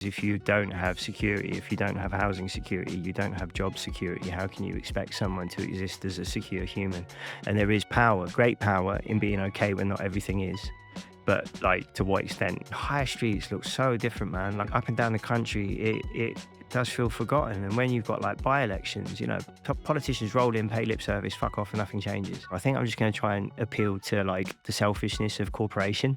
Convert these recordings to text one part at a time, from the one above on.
If you don't have security, if you don't have housing security, you don't have job security, how can you expect someone to exist as a secure human? And there is power, great power, in being okay when not everything is. But like, to what extent? High streets look so different, man. Like up and down the country, it does feel forgotten. And when you've got like by-elections, you know, politicians roll in, pay lip service, fuck off, and nothing changes. I think I'm just going to try and appeal to like the selfishness of corporation,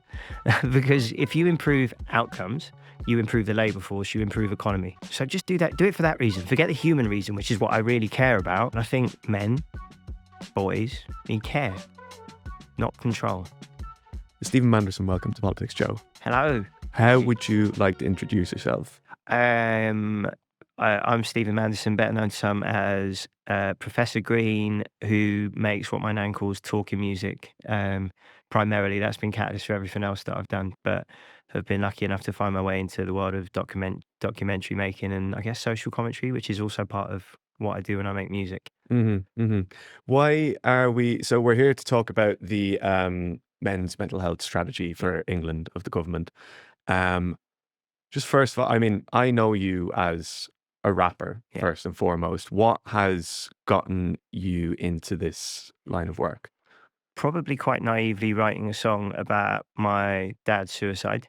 because if you improve outcomes, you improve the labour force, you improve economy. So just do that. Do it for that reason. Forget the human reason, which is what I really care about. And I think men, boys, need care, not control. Stephen Manderson, welcome to PoliticsJOE. Hello. How would you like to introduce yourself? I'm Stephen Manderson, better known to some as Professor Green, who makes what my nan calls talking music. Primarily, that's been catalyst for everything else that I've done, but have been lucky enough to find my way into the world of documentary making and I guess social commentary, which is also part of what I do when I make music. Why are we... So we're here to talk about the men's mental health strategy for England of the government. Just first of all, I mean, I know you as a rapper, first and foremost. What has gotten you into this line of work? Probably quite naively writing a song about my dad's suicide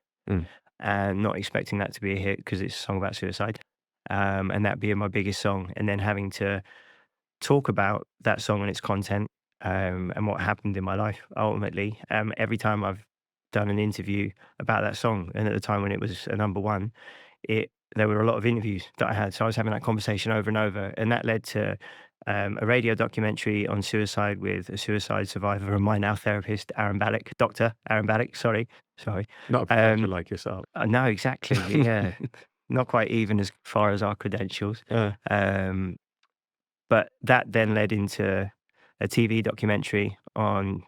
and not expecting that to be a hit because it's a song about suicide, and that being my biggest song, and then having to talk about that song and its content and what happened in my life ultimately. Every time I've done an interview about that song, and at the time when it was a number one, there were a lot of interviews that I had. So I was having that conversation over and over, and that led to a radio documentary on suicide with a suicide survivor and my now therapist, Dr. Aaron Ballock, sorry. Not a professional like yourself. No, exactly, yeah. Not quite even as far as our credentials. But that then led into a TV documentary on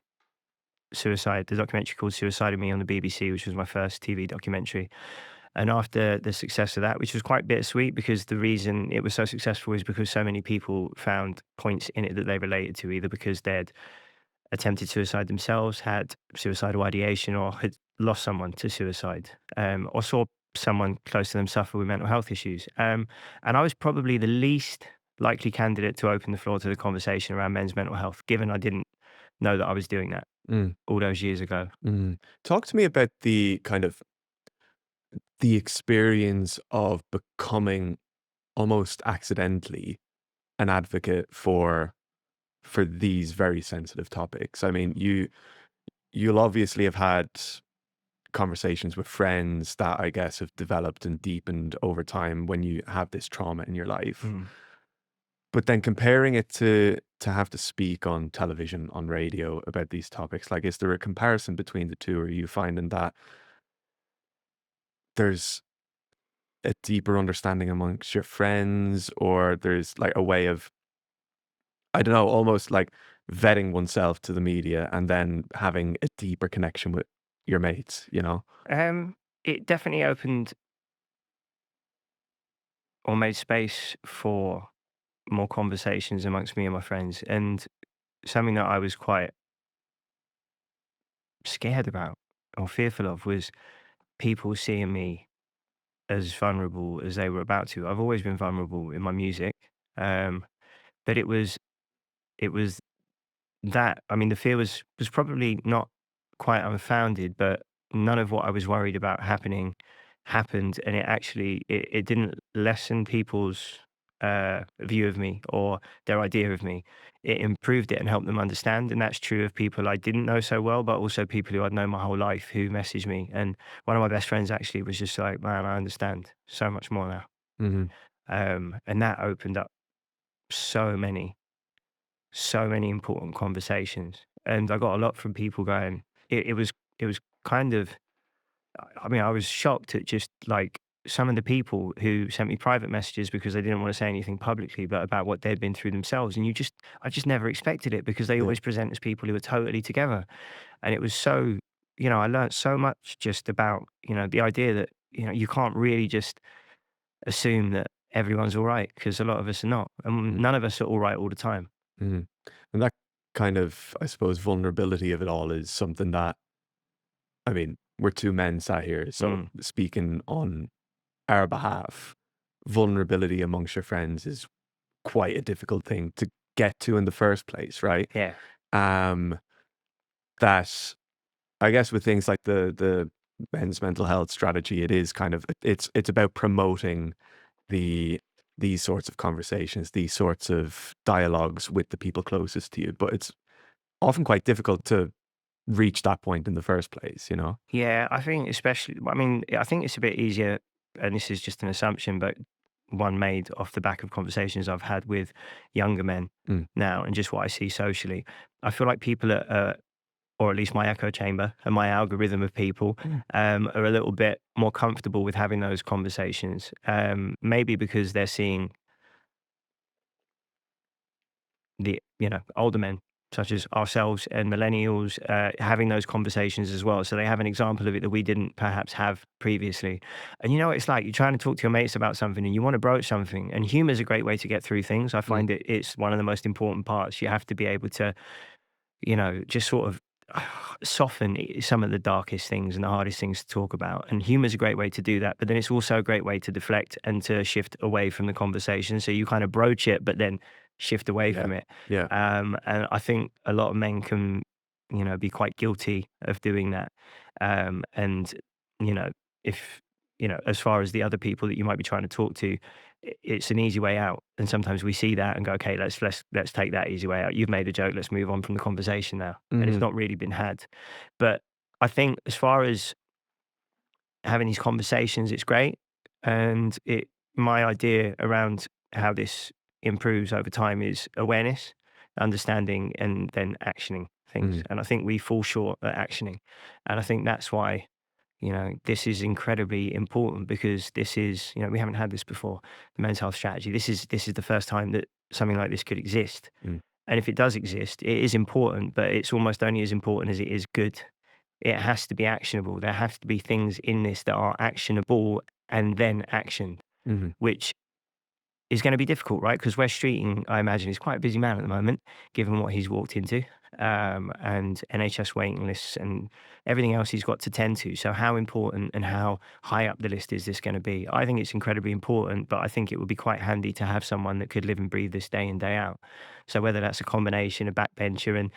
suicide, the documentary called Suicide of Me on the BBC, which was my first TV documentary. And after the success of that, which was quite bittersweet because the reason it was so successful is because so many people found points in it that they related to, either because they'd attempted suicide themselves, had suicidal ideation, or had lost someone to suicide, or saw someone close to them suffer with mental health issues. And I was probably the least likely candidate to open the floor to the conversation around men's mental health, given I didn't know that I was doing that all those years ago. Talk to me about the kind of the experience of becoming almost accidentally an advocate for these very sensitive topics. I mean, you'll obviously have had conversations with friends that I guess have developed and deepened over time when you have this trauma in your life. But then comparing it to have to speak on television, on radio about these topics, like, is there a comparison between the two? Or are you finding that there's a deeper understanding amongst your friends, or there's like a way of, I don't know, almost like vetting oneself to the media and then having a deeper connection with your mates, you know? It definitely opened or made space for more conversations amongst me and my friends, and something that I was quite scared about or fearful of was people seeing me as vulnerable as they were about to. I've always been vulnerable in my music, but it was that, I mean, the fear was probably not quite unfounded, but none of what I was worried about happening happened, and it didn't lessen people's view of me or their idea of me. It improved it and helped them understand, and that's true of people I didn't know so well, but also people who I'd known my whole life who messaged me. And one of my best friends actually was just like, "Man, I understand so much more now." And that opened up so many important conversations, and I got a lot from people going. It was kind of, I mean, I was shocked at just like some of the people who sent me private messages because they didn't want to say anything publicly, but about what they'd been through themselves. And I just never expected it because they always present as people who are totally together. And it was so, I learned so much just about, the idea that, you can't really just assume that everyone's all right, because a lot of us are not. And none of us are all right all the time. And that kind of, I suppose, vulnerability of it all is something that, I mean, we're two men sat here, so speaking on our behalf, vulnerability amongst your friends is quite a difficult thing to get to in the first place, right? Yeah. Um, that I guess with things like the men's mental health strategy, it is kind of it's about promoting the these sorts of conversations, these sorts of dialogues with the people closest to you. But it's often quite difficult to reach that point in the first place, you know? Yeah, I think especially, I mean, I think it's a bit easier, and this is just an assumption, but one made off the back of conversations I've had with younger men Mm. now and just what I see socially. I feel like people or at least my echo chamber and my algorithm of people are a little bit more comfortable with having those conversations. Maybe because they're seeing the older men such as ourselves and millennials having those conversations as well, so they have an example of it that we didn't perhaps have previously. And you know what it's like, you're trying to talk to your mates about something and you want to broach something, and humor is a great way to get through things. I Mm. find it's one of the most important parts. You have to be able to, just sort of soften some of the darkest things and the hardest things to talk about. And humor is a great way to do that. But then it's also a great way to deflect and to shift away from the conversation. So you kind of broach it, but then shift away Yeah. from it. Yeah. And I think a lot of men can, be quite guilty of doing that. And, you know, if, as far as the other people that you might be trying to talk to, it's an easy way out. And sometimes we see that and go, okay, let's take that easy way out. You've made a joke, let's move on from the conversation now. And it's Mhm. not really been had. But I think as far as having these conversations, it's great. And my idea around how this improves over time is awareness, understanding, and then actioning things. Mhm. And I think we fall short at actioning. And I think that's why, this is incredibly important, because this is, we haven't had this before. The men's health strategy. This is the first time that something like this could exist. Mm. And if it does exist, it is important, but it's almost only as important as it is good. It has to be actionable. There have to be things in this that are actionable and then action, Mhm. which is going to be difficult, right? Because Wes Streeting, I imagine, is quite a busy man at the moment, given what he's walked into, and NHS waiting lists and everything else he's got to tend to. So, how important and how high up the list is this going to be? I think it's incredibly important, but I think it would be quite handy to have someone that could live and breathe this day in, day out. So, whether that's a combination of backbencher and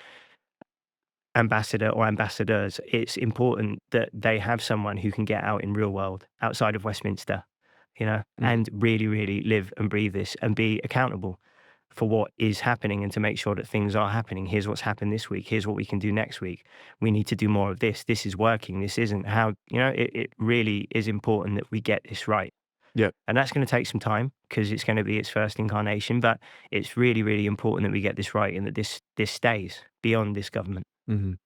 ambassador or ambassadors, it's important that they have someone who can get out in real world outside of Westminster, Mhm. and really, really live and breathe this and be accountable for what is happening and to make sure that things are happening. Here's what's happened this week. Here's what we can do next week. We need to do more of this. This is working. This isn't. How, it really is important that we get this right. Yeah. And that's going to take some time because it's going to be its first incarnation, but it's really, really important that we get this right and that this stays beyond this government. Mhm.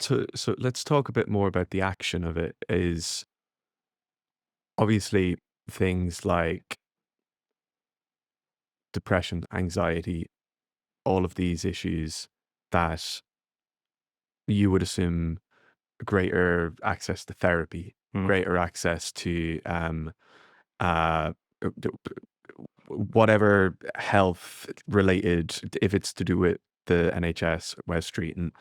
So let's talk a bit more about the action of it. Is obviously things like depression, anxiety, all of these issues that you would assume greater access to therapy, Mm. greater access to uh, whatever health related, if it's to do with the NHS, West Street, and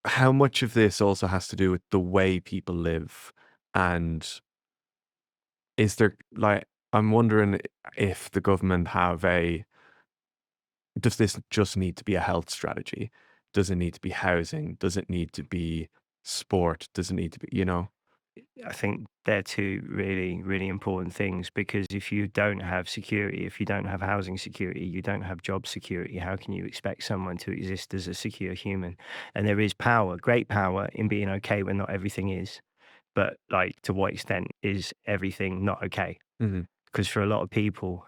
how much of this also has to do with the way people live, and is there like I'm wondering if the government have a does this just need to be a health strategy? Does it need to be housing? Does it need to be sport? Does it need to be, you know? I think they're two really, really important things, because if you don't have security, if you don't have housing security, you don't have job security, how can you expect someone to exist as a secure human? And there is power, great power, in being okay when not everything is. But like, to what extent is everything not okay? Mhm. Because for a lot of people,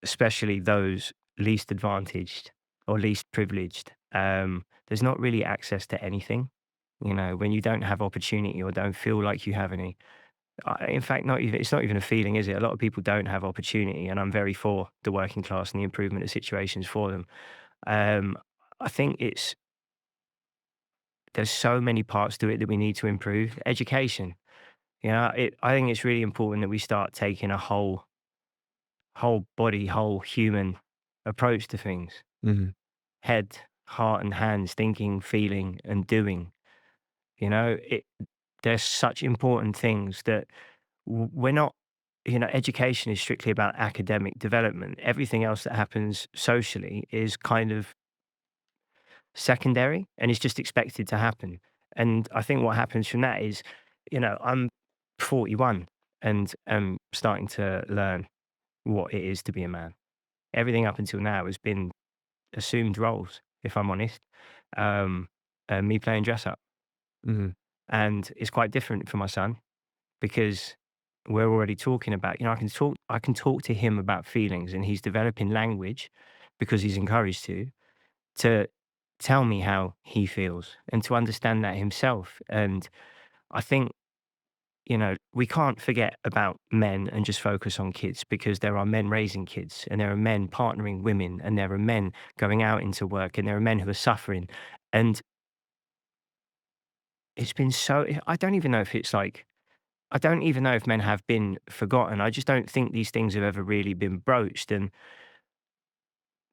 especially those least advantaged or least privileged, there's not really access to anything. When you don't have opportunity or don't feel like you have any, in fact, not even, it's not even a feeling, is it? A lot of people don't have opportunity, and I'm very for the working class and the improvement of situations for them. Um, I think there's so many parts to it that we need to improve. Education, I think it's really important that we start taking a whole body, whole human approach to things. Mhm. Head, heart, and hands, thinking, feeling, and doing. You know, it. there's such important things that we're not, education is strictly about academic development. Everything else that happens socially is kind of secondary and it's just expected to happen. And I think what happens from that is, I'm 41 and am starting to learn what it is to be a man. Everything up until now has been assumed roles, if I'm honest. Me playing dress up. Mhm. And it's quite different for my son because we're already talking about, I can talk to him about feelings and he's developing language because he's encouraged to tell me how he feels and to understand that himself. And I think, we can't forget about men and just focus on kids because there are men raising kids and there are men partnering women and there are men going out into work and there are men who are suffering. And it's been so, I don't even know if it's like, I don't even know if men have been forgotten. I just don't think these things have ever really been broached. And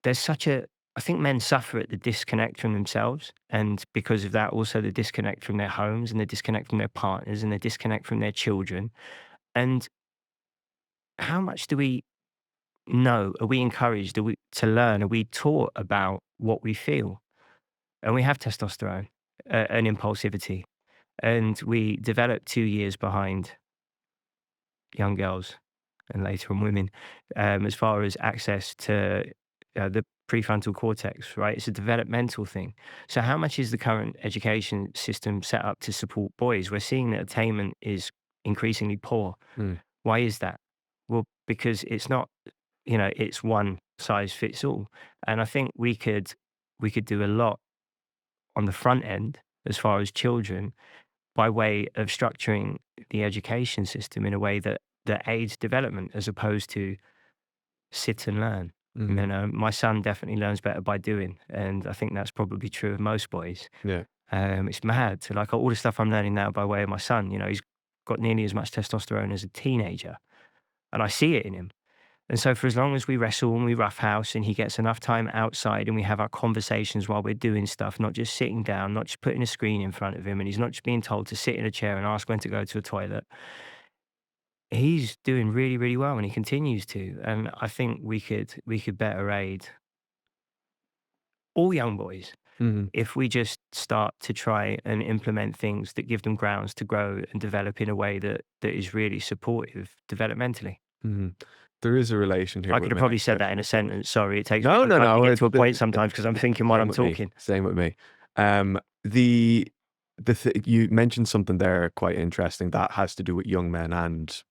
there's such a, I think men suffer at the disconnect from themselves. And because of that, also the disconnect from their homes and the disconnect from their partners and the disconnect from their children. And how much do we know? Are we encouraged? Are we to learn? Are we taught about what we feel? And we have testosterone and impulsivity. And we develop 2 years behind young girls and later on women, as far as access to the prefrontal cortex, right? It's a developmental thing. So, how much is the current education system set up to support boys? We're seeing that attainment is increasingly poor. Mm. Why is that? Well, because it's not, it's one size fits all. And I think we could do a lot on the front end as far as children by way of structuring the education system in a way that aids development as opposed to sit and learn. Mhm. My son definitely learns better by doing, and I think that's probably true of most boys. Yeah. It's mad. So, like all the stuff I'm learning now by way of my son, he's got nearly as much testosterone as a teenager, and I see it in him. And so, for as long as we wrestle and we roughhouse, and he gets enough time outside, and we have our conversations while we're doing stuff, not just sitting down, not just putting a screen in front of him, and he's not just being told to sit in a chair and ask when to go to a toilet. He's doing really, really well, and he continues to. And I think we could better aid all young boys Mhm. if we just start to try and implement things that give them grounds to grow and develop in a way that is really supportive developmentally. Mhm. There is a relation here I with could have men probably said that in a definitely. sentence. Sorry, it takes me a No, long no, time to no. get to a point sometimes because I'm thinking while Same I'm with me. talking. Same with me. Um, the you mentioned something there quite interesting that has to do with young men and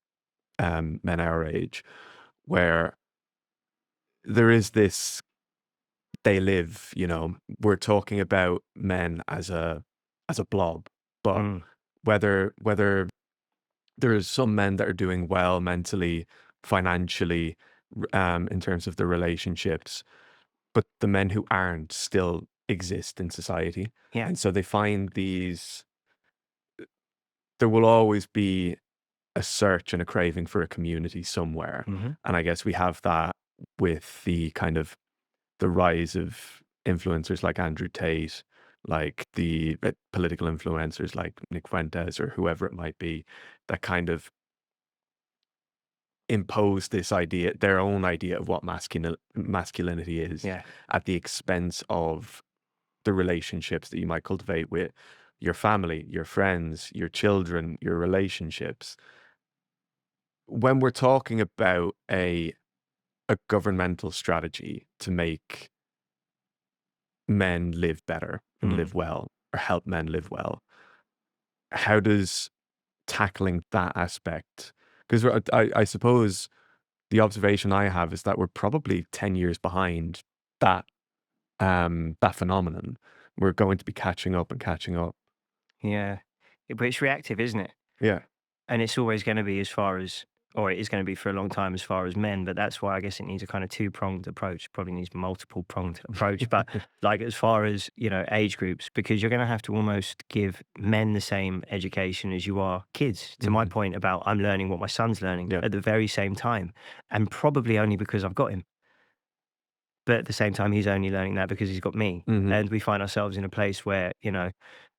men our age, where there is this they live. We're talking about men as a blob, but Mm, whether there's some men that are doing well mentally, financially, in terms of their relationships, but the men who aren't still exist in society. yeah. And so they find there will always be a search and a craving for a community somewhere. Hmm. And I guess we have that with the kind of the rise of influencers like Andrew Tate, like the political influencers like Nick Fuentes or whoever it might be, that kind of impose this idea, their own idea of what masculinity is, Yeah. at the expense of the relationships that you might cultivate with your family, your friends, your children, your relationships. When we're talking about a governmental strategy to make men live better and Mm. live well, or help men live well, how does tackling that aspect? Because I suppose the observation I have is that we're probably 10 years behind that that phenomenon. We're going to be catching up and catching up. Yeah. But it's reactive, isn't it? Yeah. And it's always going to be as far as, or it is going to be for a long time as far as men, but that's why I guess it needs a kind of two-pronged approach. Probably needs multiple pronged approach, but like as far as, age groups, because you're going to have to almost give men the same education as you are kids. To my Mhm. point about I'm learning what my son's learning Yeah. at the very same time, and probably only because I've got him. But at the same time, he's only learning that because he's got me. Mhm. And we find ourselves in a place where,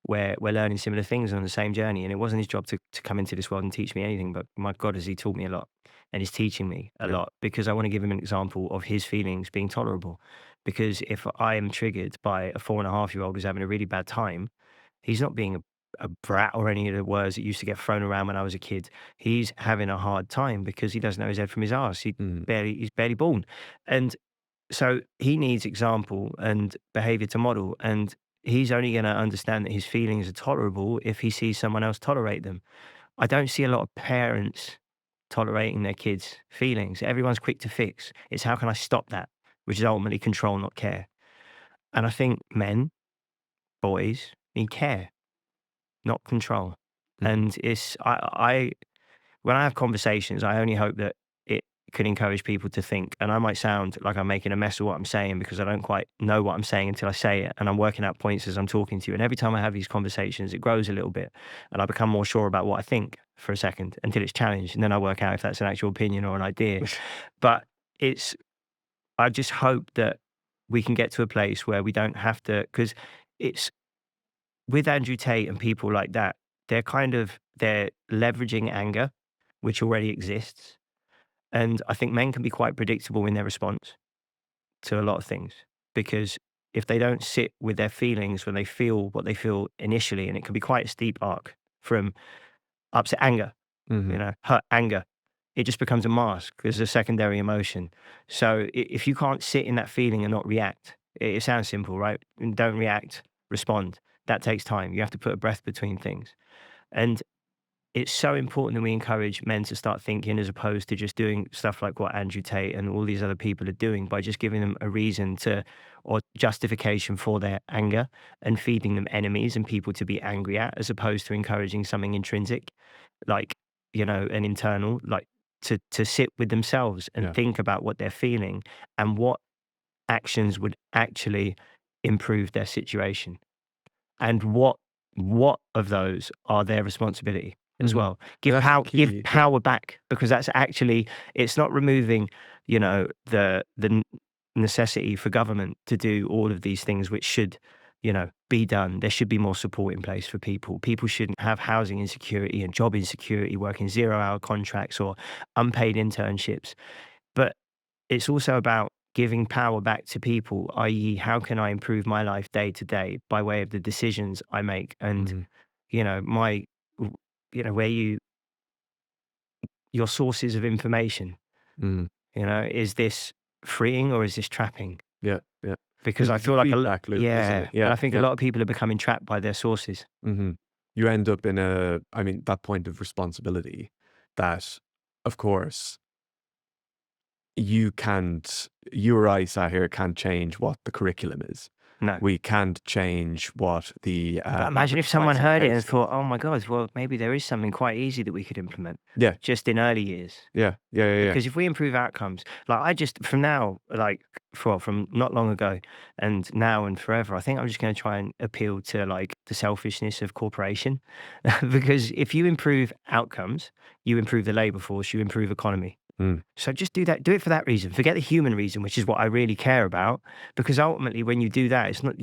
where we're learning similar things on the same journey. And it wasn't his job to come into this world and teach me anything, but my God, has he taught me a lot, and he's teaching me a Yeah. lot, because I want to give him an example of his feelings being tolerable. Because if I am triggered by a 4.5-year-old who's having a really bad time, he's not being a brat or any of the words that used to get thrown around when I was a kid. He's having a hard time because he doesn't know his head from his arse. Mm. He's barely born. And so he needs example and behavior to model. And he's only going to understand that his feelings are tolerable if he sees someone else tolerate them. I don't see a lot of parents tolerating their kids' feelings. Everyone's quick to fix. It's how can I stop that, which is ultimately control, not care. And I think men, boys, need care, not control. Mm. And I when I have conversations, I only hope that it can encourage people to think. And I might sound like I'm making a mess of what I'm saying because I don't quite know what I'm saying until I say it. And I'm working out points as I'm talking to you. And every time I have these conversations, it grows a little bit. And I become more sure about what I think for a second until it's challenged. And then I work out if that's an actual opinion or an idea. But I just hope that we can get to a place where we don't have to, because it's with Andrew Tate and people like that, they're leveraging anger, which already exists. And I think men can be quite predictable in their response to a lot of things, because if they don't sit with their feelings when they feel what they feel initially, and it can be quite a steep arc from upset anger, Mhm. hurt anger, it just becomes a mask as a secondary emotion. So if you can't sit in that feeling and not react, it sounds simple, right? And don't react, respond. That takes time. You have to put a breath between things. And it's so important that we encourage men to start thinking, as opposed to just doing stuff like what Andrew Tate and all these other people are doing, by just giving them a reason to, or justification for their anger, and feeding them enemies and people to be angry at, as opposed to encouraging something intrinsic, like, an internal, like to sit with themselves and Yeah. think about what they're feeling and what actions would actually improve their situation, and what of those are their responsibility as Mhm. well. That's Give key. Yeah. power back, because that's actually, it's not removing, the necessity for government to do all of these things which should, be done. There should be more support in place for people. People shouldn't have housing insecurity and job insecurity, working 0-hour contracts or unpaid internships. But it's also about giving power back to people, i.e., how can I improve my life day to day by way of the decisions I make? And, Mhm. my, where your sources of information, Mm. is this freeing or is this trapping? Yeah, yeah. Because Because I it's a feel like feedback loop, isn't yeah, it? Yeah, and I think a yeah. lot of people are becoming trapped by their sources. Mhm. You end up in that point of responsibility that, of course, you or I sat here can't change what the curriculum is. No. We can't change what the But imagine if average someone price of a heard it and house is. thought, oh my God, well, maybe there is something quite easy that we could implement Yeah, just in early years. yeah, yeah, yeah, yeah. Because if we improve outcomes, like I just from now, like from not long ago and now and forever, I think I'm just going to try and appeal to like the selfishness of corporation. Because if you improve outcomes, you improve the labor force, you improve economy. Mm. So just do that. Do it for that reason. Forget the human reason, which is what I really care about. Because ultimately, when you do that, it's not,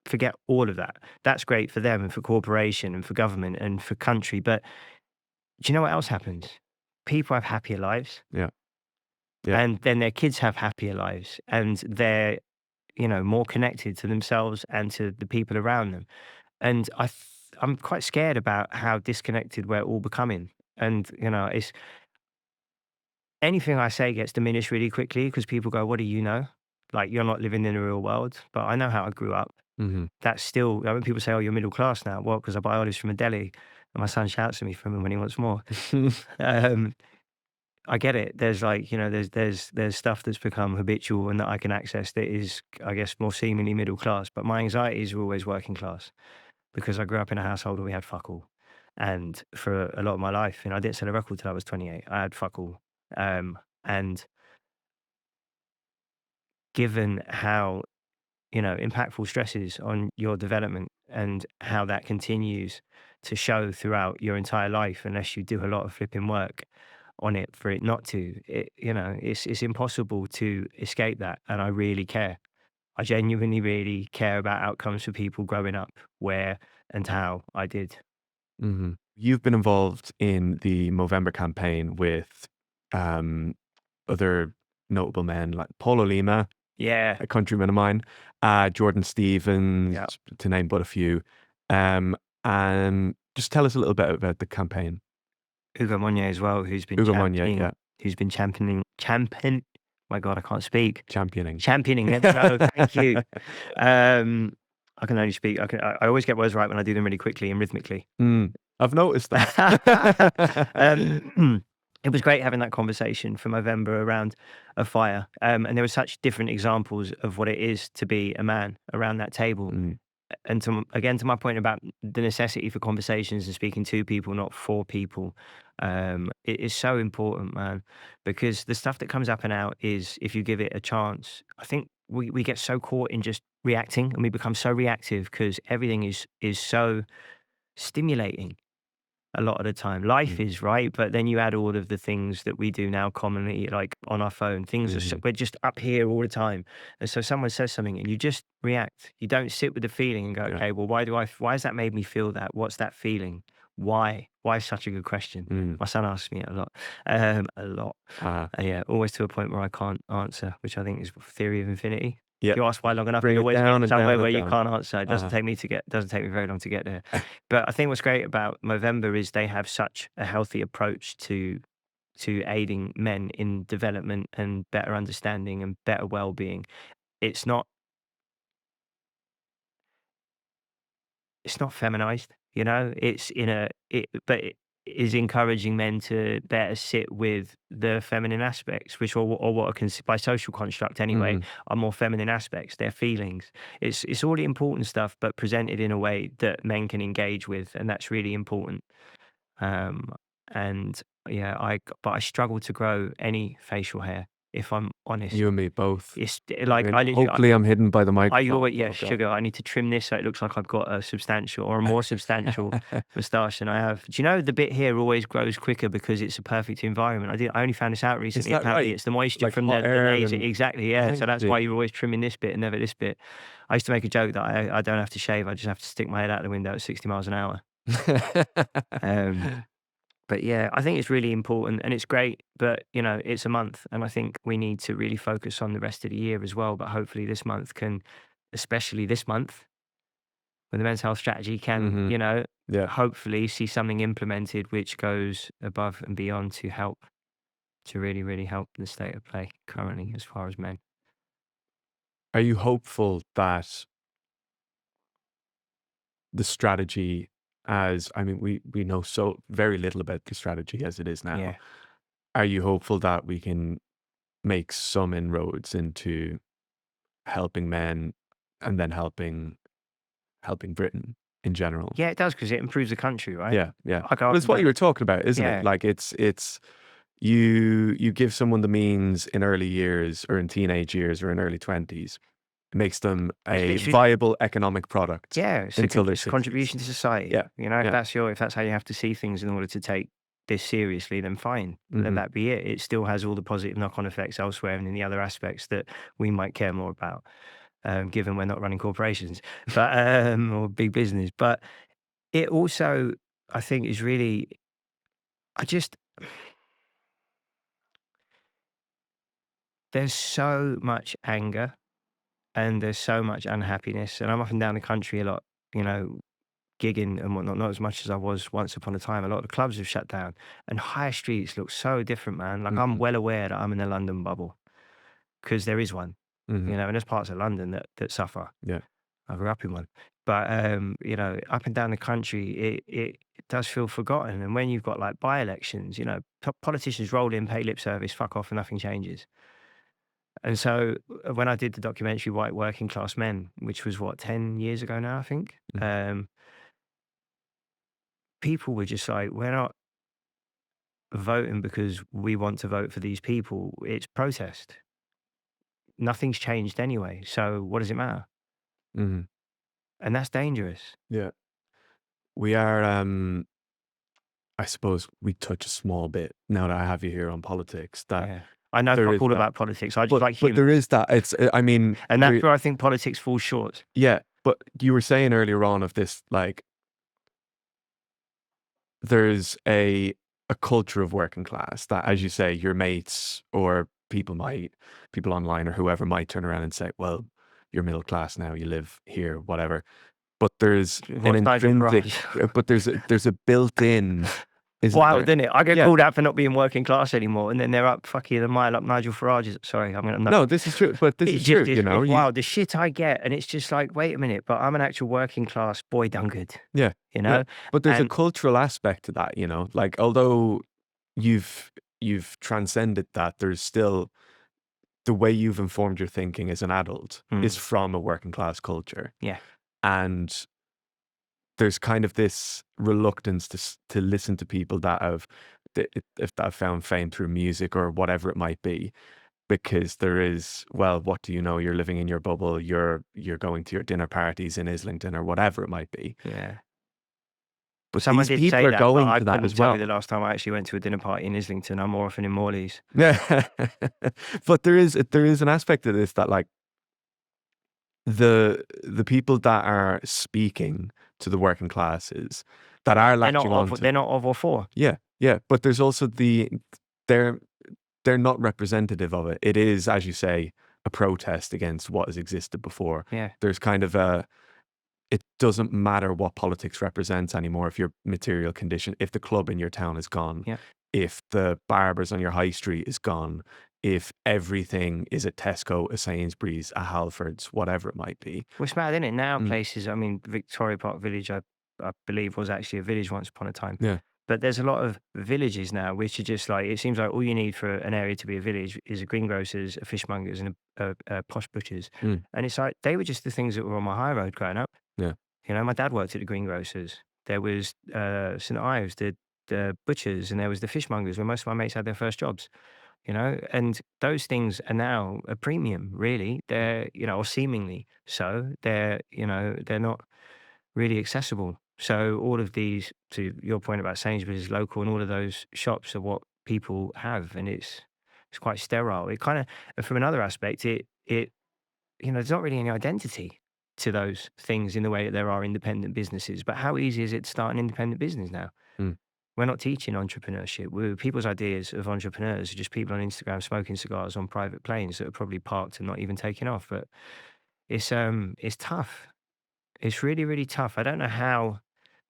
forget all of that. That's great for them and for corporation and for government and for country. But do you know what else happens? People have happier lives, Yeah, yeah. and then their kids have happier lives, and they're, more connected to themselves and to the people around them. And I'm quite scared about how disconnected we're all becoming. And, it's anything I say gets diminished really quickly because people go, what do you know? Like, you're not living in the real world, but I know how I grew up. Mhm. That's still, when people say, oh, you're middle class now. Well, because I buy olives from a deli and my son shouts at me from him when he wants more. Um, I get it. There's like, there's stuff that's become habitual and that I can access that is, I guess, more seemingly middle class. But my anxieties are always working class because I grew up in a household where we had fuck all. And for a lot of my life, I didn't sell a record till I was 28. I had fuck all. And given how, impactful stress is on your development and how that continues to show throughout your entire life, unless you do a lot of flipping work on it for it not to, it's impossible to escape that. And I really care. I genuinely really care about outcomes for people growing up where and how I did. You've been involved in the Movember campaign with other notable men like Paulo Lima, Yeah. a countryman of mine, Jordan Stevens, Yeah. to name but a few. And just tell us a little bit about the campaign. Hugo Monye as well, who's been Hugo Monye, yeah, my God, I can't speak. championing. There we go. Thank you. I can only speak. I always get words right when I do them really quickly and rhythmically. I've noticed that. It was great having that conversation for Movember around a fire. And there were such different examples of what it is to be a man around that table. And to my point about the necessity for conversations and speaking to people, not for people, it is so important, man, because the stuff that comes up and out is, if you give it a chance, I think we get so caught in just reacting, and we become so reactive because everything is so stimulating a lot of the time. Life is, right, but then you add all of the things that we do now commonly, like on our phone. Things are we're just up here all the time, and so someone says something and you just react. You don't sit with the feeling and go, okay, well, why has that made me feel that? What's that feeling? Why is such a good question? My son asks me it a lot. Yeah, always to a point where I can't answer, which I think is theory of infinity. If you ask why long enough, you always get somewhere where you can't answer. It doesn't take me very long to get there. But I think what's great about Movember is they have such a healthy approach to aiding men in development and better understanding and better well-being. It's not feminized, but it is encouraging men to better sit with the feminine aspects, which or what are by social construct anyway, are more feminine aspects, their feelings. It's all the important stuff, but presented in a way that men can engage with, and that's really important. And yeah, I struggle to grow any facial hair, if I'm honest. You and me both. It's like hopefully I'm hidden by the microphone. Sugar. I need to trim this so it looks like I've got a substantial or a more substantial moustache than I have. Do you know the bit here always grows quicker because it's a perfect environment? I only found this out recently. Apparently, right? It's the moisture Like from hot the air laser. and- Exactly, yeah. So that's why you're always trimming this bit and never this bit. I used to make a joke that I don't have to shave. I just have to stick my head out the window at 60 miles an hour. But yeah, I think it's really important and it's great, but it's a month, and I think we need to really focus on the rest of the year as well. But hopefully this month especially this month, when the men's health strategy can, hopefully see something implemented which goes above and beyond to really, really help the state of play currently as far as men. Are you hopeful that the strategy, we know so very little about the strategy as it is now. Yeah. Are you hopeful that we can make some inroads into helping men and then helping Britain in general? Yeah, it does, because it improves the country, right? Yeah. Well, it's what you were talking about, isn't it? Like it's you give someone the means in early years or in teenage years or in early 20s. It makes them a viable economic product. Yeah, until it's a contribution to society. Yeah. If that's how you have to see things in order to take this seriously, then fine. Let that be it. It still has all the positive knock-on effects elsewhere and in the other aspects that we might care more about, given we're not running corporations, but or big business. But it also, I think, is really, there's so much anger and there's so much unhappiness, and I'm up and down the country a lot, gigging and whatnot, not as much as I was once upon a time. A lot of the clubs have shut down and high streets look so different, man. Like I'm well aware that I'm in a London bubble, because there is one, and there's parts of London that suffer. Yeah. I grew up in one. But, up and down the country, it does feel forgotten. And when you've got like by-elections, politicians roll in, pay lip service, fuck off, and nothing changes. And so when I did the documentary White Working Class Men, which was 10 years ago now, I think, people were just like, we're not voting because we want to vote for these people. It's protest. Nothing's changed anyway. So what does it matter? And that's dangerous. Yeah. We are, I suppose we touch a small bit now that I have you here on politics. That I know fuck all about politics. I just but, like but there is that. It's, and that's where I think politics falls short. Yeah. But you were saying earlier on of this, like, there's a culture of working class that, as you say, your mates or people online or whoever might turn around and say, well, you're middle class now, you live here, whatever. But there's an What's Nigel intrinsic, Farage? but there's a built-in, isn't Wild, there? isn't it? I get Yeah. called out for not being working class anymore, and then they're up fucking a mile up Nigel Farage's. Sorry, I'm gonna. No. No, this is true. But this It is just true. is. You know, It's you wild. The shit I get, and it's just like, wait a minute, but I'm an actual working class boy, Dunkard. yeah, You yeah. know, But there's a and cultural aspect to that. You know, like although you've you've transcended that, there's still the way you've informed your thinking as an adult is from a working class culture, yeah, and there's kind of this reluctance to listen to people that have if that have found fame through music or whatever it might be, because there is, well, what do you know? You're living in your bubble. You're going to your dinner parties in Islington or whatever it might be. yeah. But Someone these did people say are that, but going I to that couldn't as tell you the well. last time I actually went to a dinner party in Islington. I'm more often in Morley's. Yeah, but there is an aspect of this that like the people that are speaking to the working classes that are latching on to They're not of or for. yeah, yeah, but there's also they're they're not representative of it. It is, as you say, a protest against what has existed before. Yeah, There's kind of a it doesn't matter what politics represents anymore if your material condition, if the club in your town is gone, yeah. if the barbers on your high street is gone, if everything is a Tesco, a Sainsbury's, a Halfords, whatever it might be. Well, it's mad, isn't it? Now Mm, places, I mean, Victoria Park Village, I believe was actually a village once upon a time. yeah. But there's a lot of villages now which are just like, it seems like all you need for an area to be a village is a greengrocer's, a fishmonger's, and a posh butcher's. Mm, And it's like, they were just the things that were on my high road growing up. yeah. You know, my dad worked at the greengrocers. There was St Ives, the butchers, and there was the fishmongers where most of my mates had their first jobs. You know, and those things are now a premium, really. They're, you know, or seemingly so. They're, you know, they're not really accessible. So all of these, to your point about Sainsbury's local and all of those shops are what people have, and it's quite sterile. It kind of, and from another aspect, it you know, there's not really any identity to those things in the way that there are independent businesses. But how easy is it to start an independent business now? Mm, We're not teaching entrepreneurship. People's ideas of entrepreneurs are just people on Instagram smoking cigars on private planes that are probably parked and not even taking off. But it's tough. It's really, really tough. I don't know how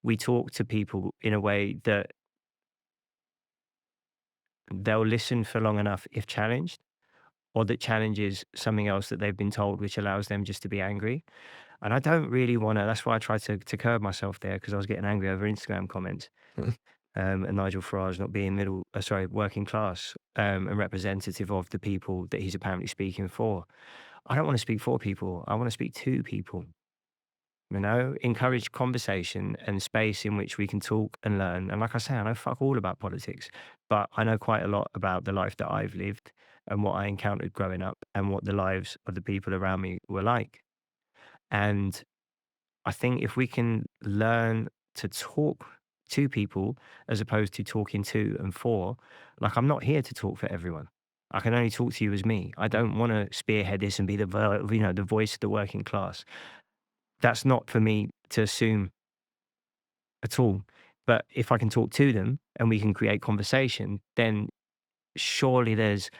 we talk to people in a way that they'll listen for long enough if challenged, or that challenges something else that they've been told, which allows them just to be angry. And I don't really want to. That's why I tried to curb myself there because I was getting angry over Instagram comments. mm, And Nigel Farage not being working class, and representative of the people that he's apparently speaking for. I don't want to speak for people. I want to speak to people. You know, encourage conversation and space in which we can talk and learn. And like I say, I know fuck all about politics, but I know quite a lot about the life that I've lived and what I encountered growing up and what the lives of the people around me were like. And I think if we can learn to talk to people as opposed to talking to and for, like I'm not here to talk for everyone. I can only talk to you as me. I don't want to spearhead this and be the voice of the working class. That's not for me to assume at all. But if I can talk to them and we can create conversation, then surely there's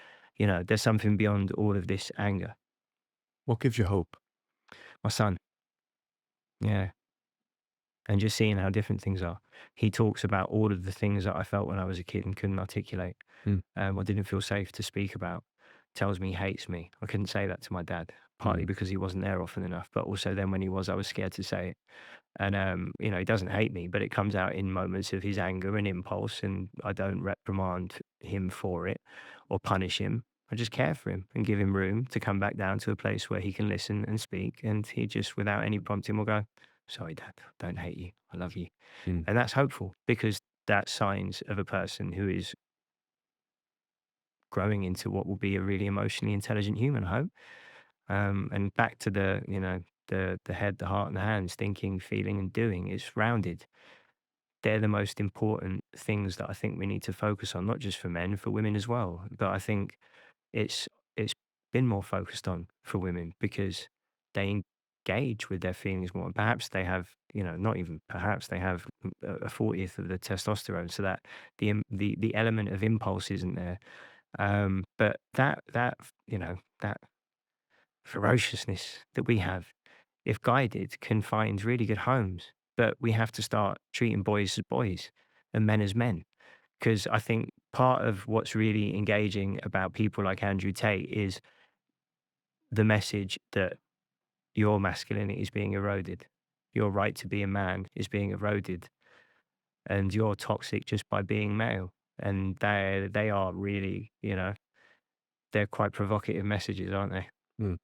something beyond all of this anger. what gives you hope? My son, yeah. And just seeing how different things are. He talks about all of the things that I felt when I was a kid and couldn't articulate, Mm, or didn't feel safe to speak about. Tells me he hates me. I couldn't say that to my dad, partly mm, because he wasn't there often enough, but also then when he was, I was scared to say it. And you know, he doesn't hate me, but it comes out in moments of his anger and impulse, and I don't reprimand him for it or punish him. I just care for him and give him room to come back down to a place where he can listen and speak. And he just, without any prompting, will go, "Sorry, Dad, don't hate you. I love you." mm, And that's hopeful because that's signs of a person who is growing into what will be a really emotionally intelligent human, I hope. And back to the head, the heart, and the hands, thinking, feeling, and doing is rounded. They're the most important things that I think we need to focus on, not just for men, for women as well. But I think it's it's been more focused on for women because they engage with their feelings more. And perhaps they have, not even perhaps they have a 40th of the testosterone, so that the element of impulse isn't there. But that ferociousness that we have, if guided, can find really good homes. But we have to start treating boys as boys and men as men. Because I think part of what's really engaging about people like Andrew Tate is the message that your masculinity is being eroded. Your right to be a man is being eroded. And you're toxic just by being male. And they are really, they're quite provocative messages, aren't they? Mm.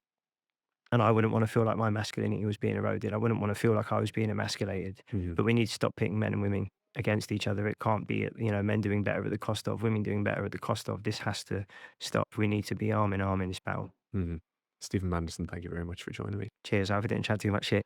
And I wouldn't want to feel like my masculinity was being eroded. I wouldn't want to feel like I was being emasculated. Mhm. But we need to stop pitting men and women against each other. It can't be, men doing better at the cost of women doing better at the cost of. This has to stop. We need to be arm in arm in this battle. Mhm. Stephen Manderson, thank you very much for joining me. Cheers. I hope I didn't chat too much shit.